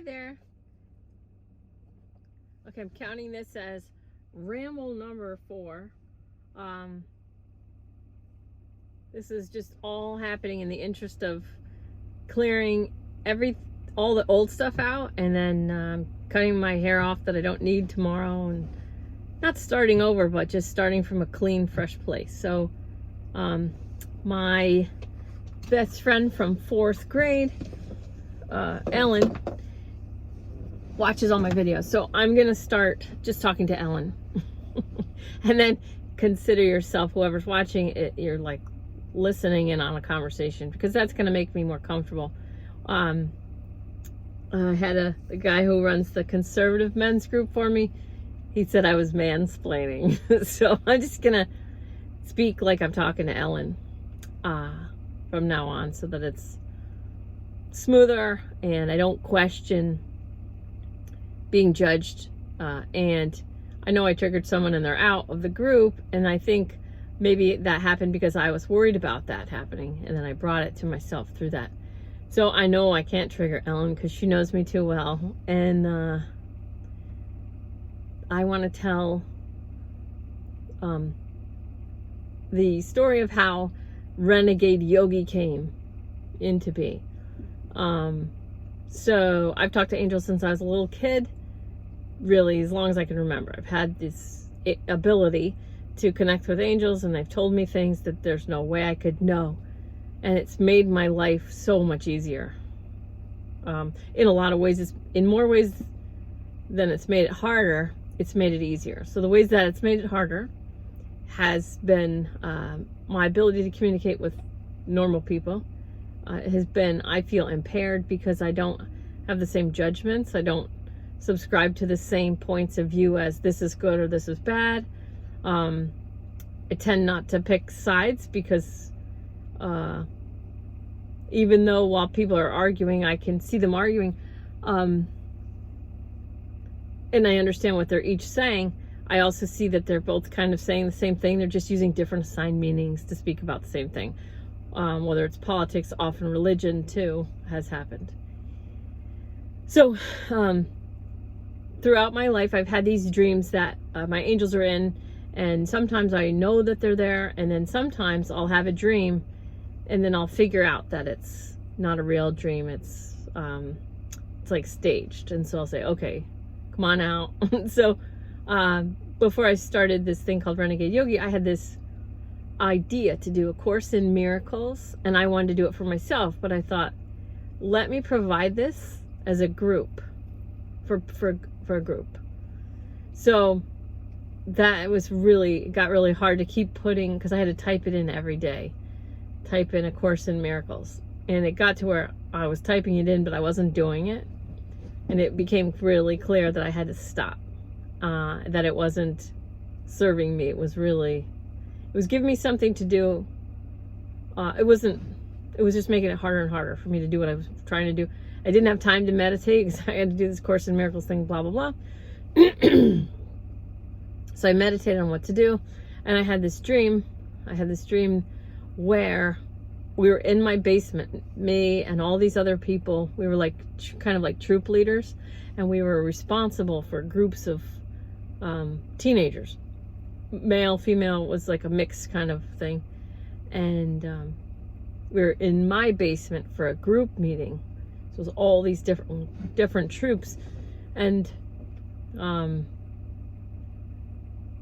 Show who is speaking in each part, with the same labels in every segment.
Speaker 1: there. Okay, I'm counting this as Ramble number 4. This is just all happening in the interest of clearing all the old stuff out, and then cutting my hair off that I don't need tomorrow, and not starting over, but just starting from a clean, fresh place. So my best friend from 4th grade, Ellen, watches all my videos. So I'm gonna start just talking to Ellen. And then consider yourself, whoever's watching it, you're like listening in on a conversation, because that's gonna make me more comfortable. I had a guy who runs the conservative men's group for me. He said I was mansplaining. So I'm just gonna speak like I'm talking to Ellen from now on, so that it's smoother and I don't question being judged. And I know I triggered someone and they're out of the group, and I think maybe that happened because I was worried about that happening, and then I brought it to myself through that. So I know I can't trigger Ellen because she knows me too well, and I want to tell the story of how Renegade Yogi came into be. So I've talked to angels since I was a little kid, really as long as I can remember. I've had this ability to connect with angels, and they've told me things that there's no way I could know, and it's made my life so much easier. In a lot of ways, in more ways than it's made it harder, it's made it easier. So the ways that it's made it harder has been my ability to communicate with normal people. It has been, I feel, impaired because I don't have the same judgments. I don't subscribe to the same points of view as this is good or this is bad. I tend not to pick sides because even though while people are arguing, I can see them arguing, and I understand what they're each saying, I also see that they're both kind of saying the same thing. They're just using different assigned meanings to speak about the same thing. Whether it's politics, often religion too has happened. So throughout my life, I've had these dreams that my angels are in, and sometimes I know that they're there, and then sometimes I'll have a dream and then I'll figure out that it's not a real dream. It's like staged. And so I'll say, okay, come on out. So before I started this thing called Renegade Yogi, I had this idea to do a course in miracles, and I wanted to do it for myself, but I thought, let me provide this as a group for a group. So that got really hard to keep putting, because I had to type it in every day, type in a course in miracles, and it got to where I was typing it in but I wasn't doing it, and it became really clear that I had to stop, that it wasn't serving me. It was giving me something to do. It was just making it harder and harder for me to do what I was trying to do. I didn't have time to meditate because I had to do this Course in Miracles thing, blah, blah, blah. So I meditated on what to do, and I had this dream. Where we were in my basement, me and all these other people. We were like kind of like troop leaders, and we were responsible for groups of teenagers. Male, female, was like a mixed kind of thing. And we were in my basement for a group meeting. So it was all these different troops. And the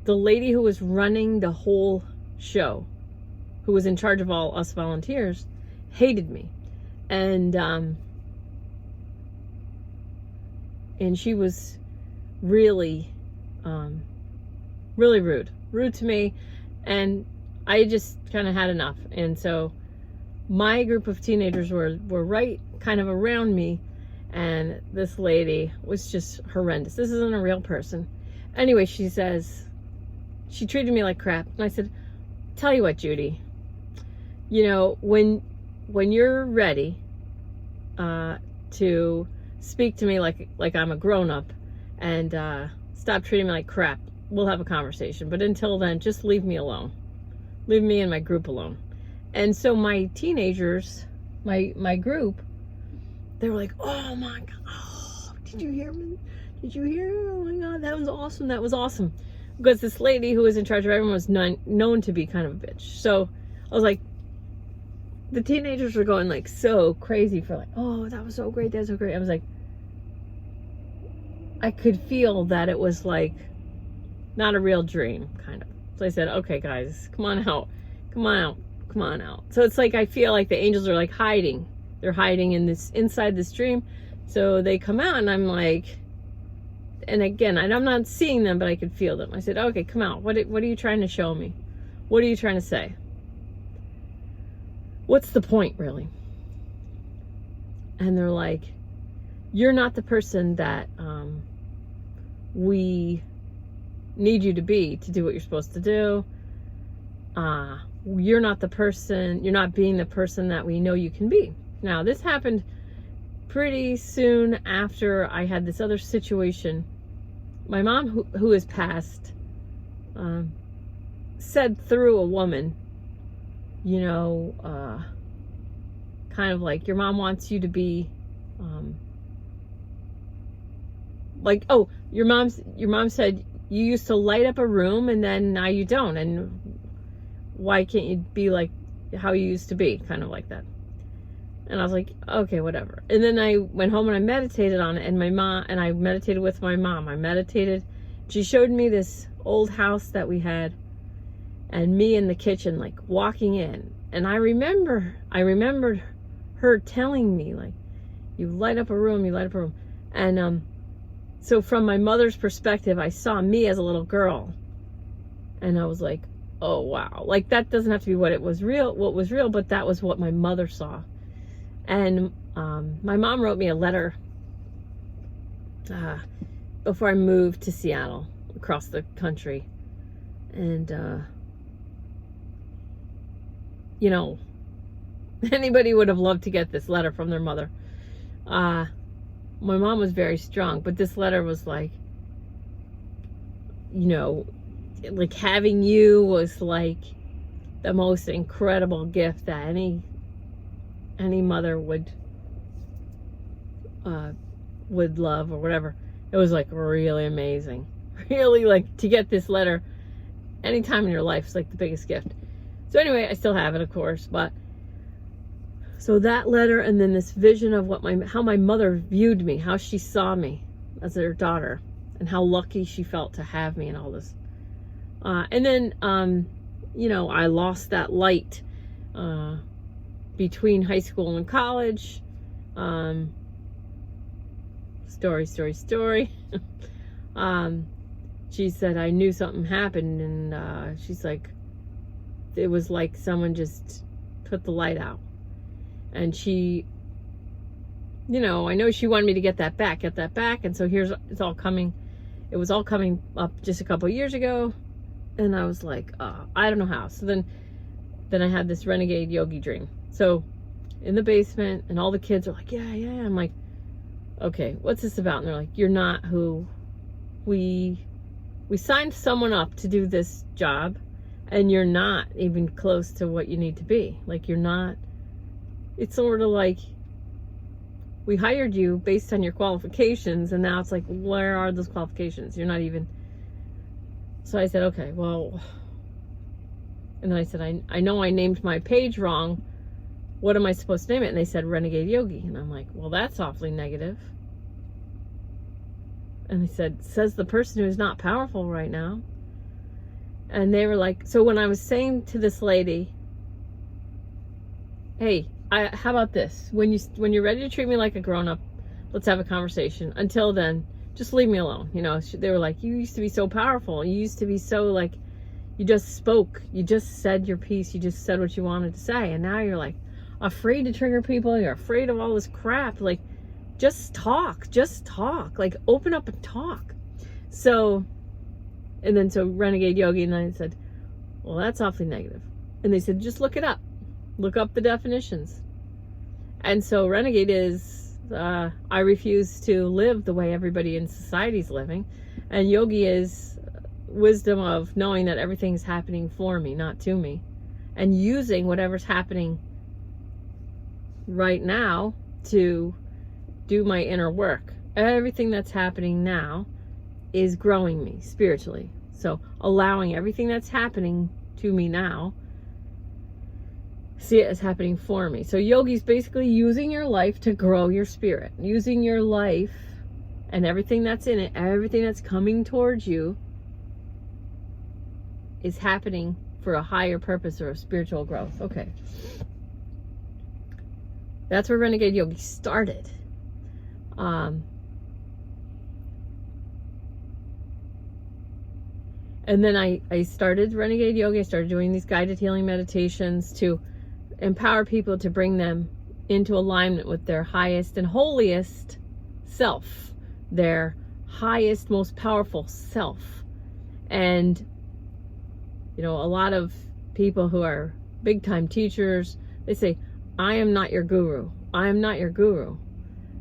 Speaker 1: lady who was running the whole show, who was in charge of all us volunteers, hated me. And she was really rude to me, and I just kind of had enough. And so my group of teenagers were right kind of around me, and this lady was just horrendous. This isn't a real person. Anyway, she says, she treated me like crap, and I said, tell you what, Judy, you know, when you're ready to speak to me like I'm a grown-up, and stop treating me like crap, we'll have a conversation. But until then, just leave me alone. Leave me and my group alone. And so my teenagers, my group, they were like, oh my God, oh, did you hear me? Did you hear? Oh my God, that was awesome. That was awesome. Because this lady who was in charge of everyone was known to be kind of a bitch. So I was like, the teenagers were going like so crazy for like, oh, that was so great. That's so great. I was like, I could feel that it was like not a real dream, kind of. So I said, okay, guys, come on out. Come on out. Come on out. So it's like I feel like the angels are like hiding. They're hiding inside this dream. So they come out and I'm like, and again, I'm not seeing them, but I could feel them. I said, okay, come out. What are you trying to show me? What are you trying to say? What's the point, really? And they're like, you're not the person that we need you to be to do what you're supposed to do. You're not the person, you're not being the person that we know you can be. Now, this happened pretty soon after I had this other situation. My mom, who has passed, said through a woman, you know, kind of like, your mom wants you to be, like, oh, your mom said you used to light up a room and then now you don't, and why can't you be like how you used to be, kind of like that. And I was like, okay, whatever. And then I went home and I meditated on it, and I meditated with my mom. I meditated. She showed me this old house that we had, and me in the kitchen, like walking in. And I remembered her telling me, like, you light up a room, you light up a room. And so from my mother's perspective, I saw me as a little girl, and I was like, oh wow, like that doesn't have to be what was real, but that was what my mother saw. And my mom wrote me a letter before I moved to Seattle, across the country. And, you know, anybody would have loved to get this letter from their mother. My mom was very strong, but this letter was like, you know, like having you was like the most incredible gift that any mother would love, or whatever. It was like really amazing. Really, like, to get this letter anytime in your life is like the biggest gift. So anyway, I still have it, of course, but so that letter, and then this vision of how my mother viewed me, how she saw me as her daughter, and how lucky she felt to have me and all this. And then, you know, I lost that light between high school and college. Story. She said I knew something happened, and she's like, it was like someone just put the light out. And she, you know, I know she wanted me to get that back. And so it was all coming up just a couple of years ago. And I was like, I don't know how. So then I had this Renegade Yogi dream. So in the basement, and all the kids are like, yeah. I'm like, okay, what's this about? And they're like, you're not who we signed someone up to do this job, and you're not even close to what you need to be. Like, you're not, it's sort of like we hired you based on your qualifications, and now it's like, where are those qualifications? You're not even. So I said, okay, well, and then I said, I know I named my page wrong. What am I supposed to name it? And they said Renegade Yogi. And I'm like, well, that's awfully negative. And they said, says the person who's not powerful right now. And they were like, so when I was saying to this lady, hey, how about this? When you're ready to treat me like a grown-up, let's have a conversation. Until then, just leave me alone. You know, they were like, you used to be so powerful. You used to be so, like, you just spoke. You just said your piece. You just said what you wanted to say. And now you're like afraid to trigger people. You're afraid of all this crap. Like, just talk. Like, open up and talk. So Renegade Yogi, and I said, well, that's awfully negative. And they said, just look it up. Look up the definitions. And so Renegade is, I refuse to live the way everybody in society is living. And Yogi is wisdom of knowing that everything's happening for me, not to me. And using whatever's happening right now to do my inner work. everything that's happening now is growing me spiritually. So allowing everything that's happening to me now, see it as happening for me. So Yogi's basically using your life to grow your spirit, using your life and everything that's in it, everything that's coming towards you is happening for a higher purpose or a spiritual growth. Okay. That's where Renegade Yogi started. And then I started Renegade Yogi. I started doing these guided healing meditations to empower people to bring them into alignment with their highest and holiest self, their highest, most powerful self. And, you know, a lot of people who are big time teachers, they say, I am not your guru. I am not your guru.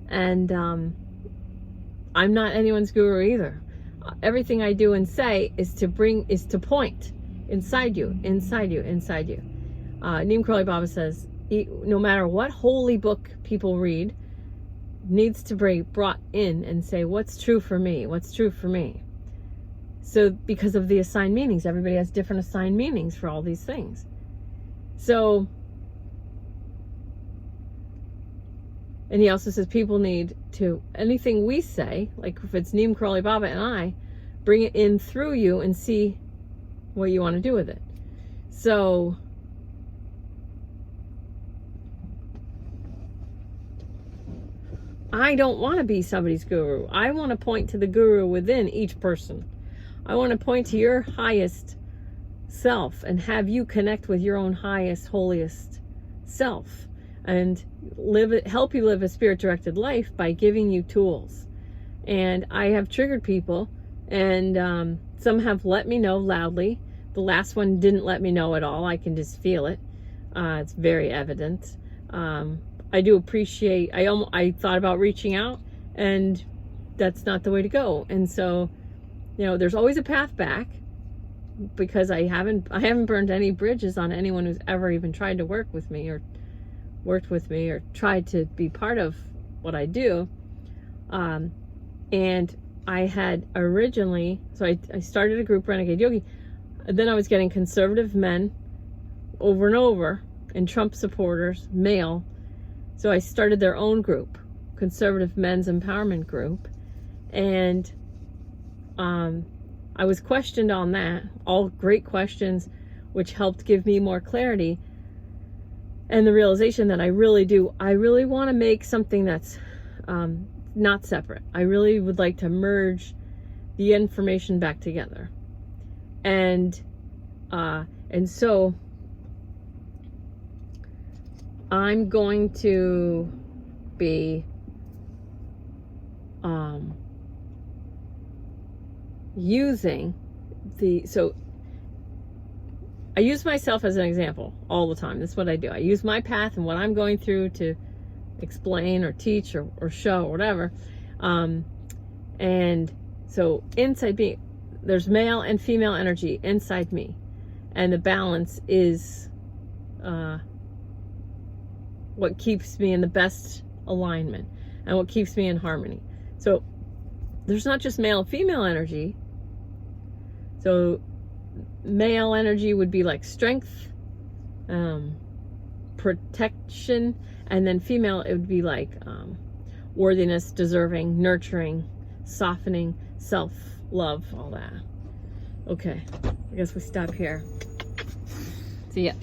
Speaker 1: And I'm not anyone's guru either. Everything I do and say is to point inside you. Neem Karoli Baba says, no matter what holy book people read, needs to be brought in and say, what's true for me? What's true for me? So because of the assigned meanings, everybody has different assigned meanings for all these things. So, and he also says people need to, anything we say, like if it's Neem Karoli Baba and I, bring it in through you and see what you want to do with it. So, I don't want to be somebody's guru. I want to point to the guru within each person. I want to point to your highest self and have you connect with your own highest, holiest self and help you live a spirit-directed life by giving you tools. And I have triggered people, and some have let me know loudly. The last one didn't let me know at all. I can just feel it. It's very evident. I do appreciate, I thought about reaching out, and that's not the way to go. And so, you know, there's always a path back, because I haven't burned any bridges on anyone who's ever even tried to work with me or worked with me or tried to be part of what I do. And I had originally, so I started a group, Renegade Yogi, and then I was getting conservative men over and over, and Trump supporters, male. So I started their own group, Conservative Men's Empowerment Group. And I was questioned on that, all great questions, which helped give me more clarity and the realization that I really want to make something that's not separate. I really would like to merge the information back together. And so I'm going to be using so I use myself as an example all the time. That's what I do. I use my path and what I'm going through to explain or teach or show or whatever. And so inside me, there's male and female energy inside me. And the balance is what keeps me in the best alignment and what keeps me in harmony. So there's not just male and female energy. So male energy would be like strength, protection, and then female, it would be like worthiness, deserving, nurturing, softening, self-love, all that. Okay, I guess we stop here. See ya.